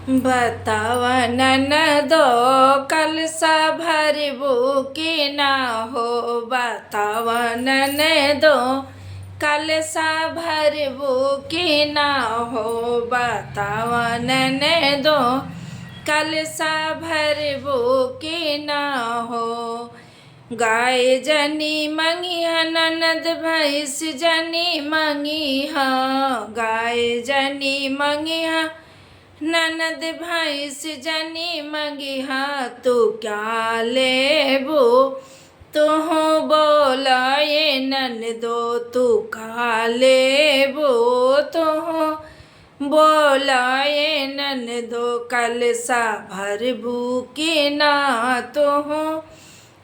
बतावा ननदो कलसा भरबू कि ना हो। बतावा ननदो कलसा भरबू कि ना हो। बतावा ननदो कलसा भरबू कि ना हो। गाय जनी मंगिहा ननद भैंस जनी मंगिहा। गाय जनी मंगिहा ननद भैंस जनी मंगिहा। तू क्या लेबू तुहू बोला ये ननदो। तू का लेबू तुहू बोला ये ननदो। कलसा भरबू कि ना तुहू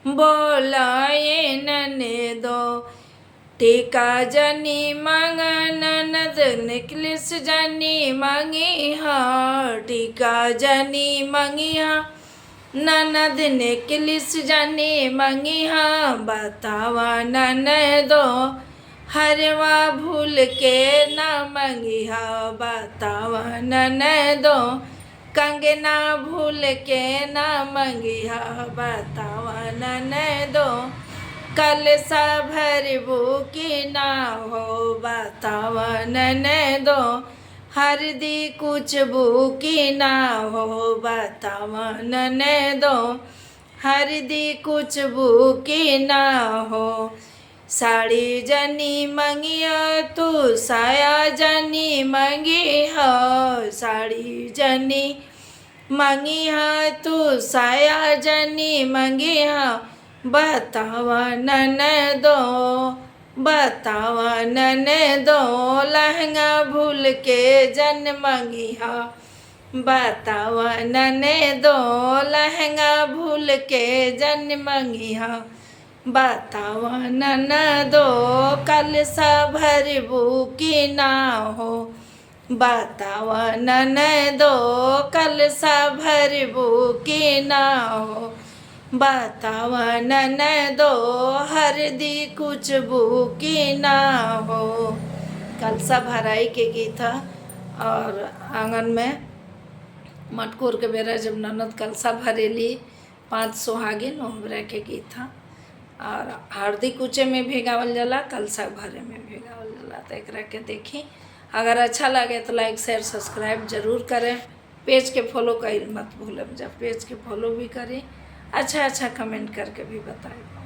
बोला ये ननदो। टीका जनी मंग ननद नेकलेस जनी मंगिहा। टीका जनी मंगिहा ननद नेकलेस जनी मंगिहा। बतावा ननदो हरवा भूल के ना मंगिहा। बतावा ननदो कंगना भूल के ना मंगिहा। बतावा ननदो कलसा भरबू कि ना हो। बतावा ननदो हरदी कुचबू कि ना हो। बतावा ननदो हरदी कुचबू कि ना हो। साड़ी जनी मंगिया तू साया जनी मंगिहा। साड़ी जनी मंगिहा तू साया जनी मंगिहा। बतावा ननदो बतावा ननदो लहंगा भूल के जन मंगिहा। बतावा ननदो लहंगा भूल के जन मंगिहा। बतावा ननदो कलसा भरबू कि ना हो। बतावा ननदो कलसा भरबू कि ना हो। बतावा ननदो हरदी कुचबू कि ना हो। कलसा भराई के गीत था। और आंगन में मटकोर के बेरा जब ननद कलसा भरेली 5 सुहागिन ओहरा के गीत था। और हरदी कुचे में भी गावल जाला कलसा भरे में भी गावल जाला। तो एकरा के देखी अगर अच्छा लगे तो लाइक शेयर सब्सक्राइब जरूर करें। पेज के फॉलो कर मत भूलें। जब पेज के फॉलो भी करें अच्छा कमेंट करके भी बताएं।